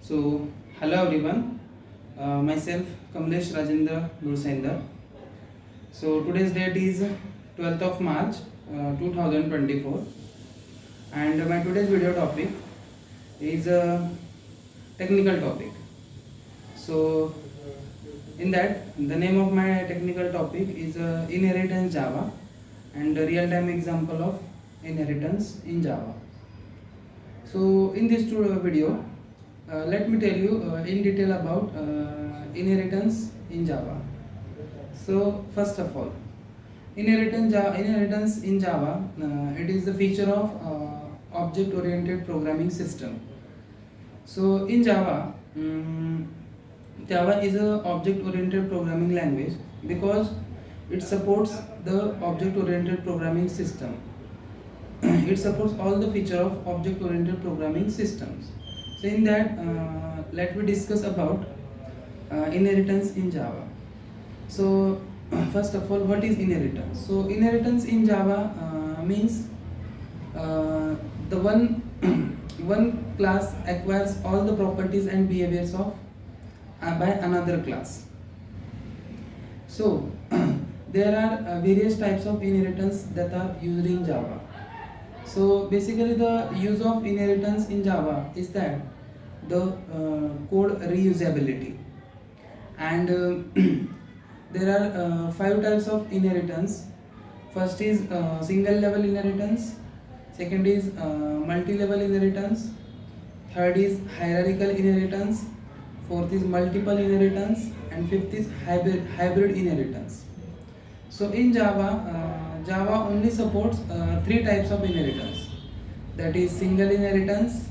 So, hello everyone. Myself Kamlesh Rajendra Nursender. So, today's date is 12th of March 2024, and my today's video topic is a technical topic. So, in that, the name of my technical topic is Inheritance Java and a real time example of inheritance in Java. So, in this video, let me tell you in detail about inheritance in Java. So, first of all, inheritance in Java, it is the feature of object-oriented programming system. So, in Java, Java is a object-oriented programming language because it supports the object-oriented programming system. It supports all the feature of object-oriented programming systems. So in that, let me discuss about inheritance in Java. So first of all, what is inheritance? So inheritance in Java means the one one class acquires all the properties and behaviors of by another class. So there are various types of inheritance that are used in Java. So basically the use of inheritance in Java is that the code reusability, and there are five types of inheritance. First is single level inheritance, second is multi-level inheritance, third is hierarchical inheritance, fourth is multiple inheritance, and fifth is hybrid inheritance. So in Java, Java only supports three types of inheritance, that is single inheritance,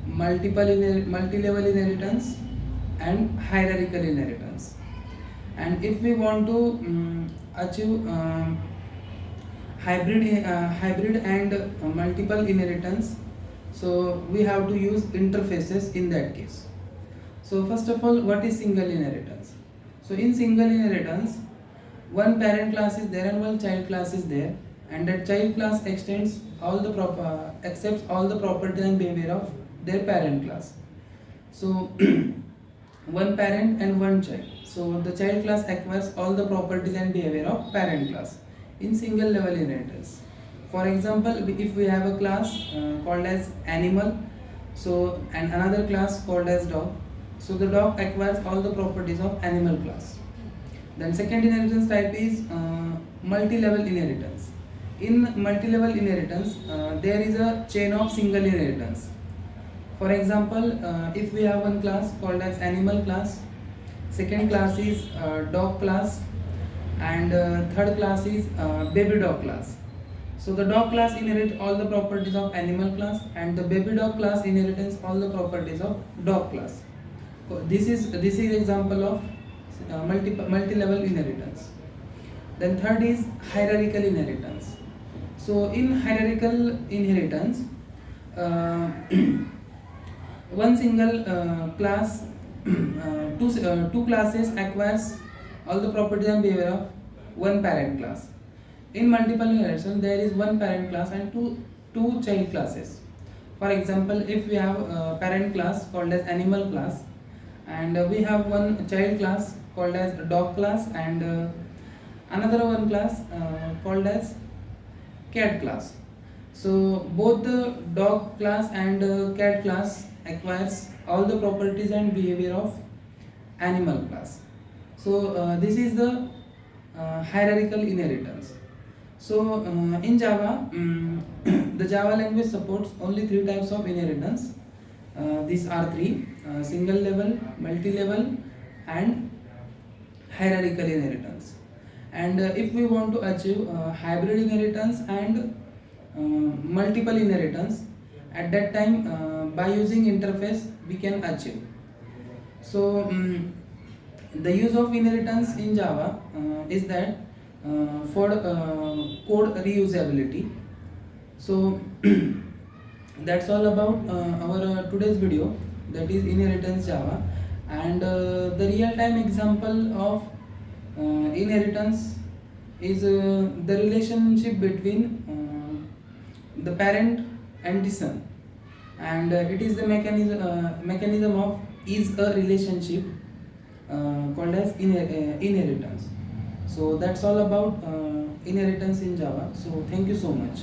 multi-level inheritance, and hierarchical inheritance. And if we want to achieve hybrid and multiple inheritance, so we have to use interfaces in that case. So first of all, what is single inheritance? So in single inheritance, one parent class is there and one child class is there, and that child class extends all the accepts all the property and behavior of their parent class. So one parent and one child, so the child class acquires all the properties and behavior of parent class in single level inheritance. For example, if we have a class called as animal, so and another class called as dog, so the dog acquires all the properties of animal class. Then second inheritance type is multi-level inheritance. In multi-level inheritance, there is a chain of single inheritance. For example, if we have one class called as animal class, second class is dog class, and third class is baby dog class. So the dog class inherits all the properties of animal class, and the baby dog class inherits all the properties of dog class. So this is example of multi-level inheritance. Then third is hierarchical inheritance. So in hierarchical inheritance, one single class, two classes acquires all the properties and behavior of one parent class. In multiple inheritance, there is one parent class and two child classes. For example, if we have a parent class called as animal class, and we have one child class called as dog class, and another one class called as cat class. So both the dog class and cat class acquires all the properties and behavior of animal class. So this is the hierarchical inheritance. So in Java, the Java language supports only three types of inheritance. These are three: single level, multi-level, and hierarchical inheritance. And if we want to achieve hybrid inheritance and multiple inheritance, at that time by using interface we can achieve. So the use of inheritance in Java is that for code reusability. So that's all about our today's video, that is inheritance Java. And the real time example of inheritance is the relationship between the parent and the son. and it is the mechanism of is a relationship called as inheritance. So that's all about inheritance in Java. So thank you so much.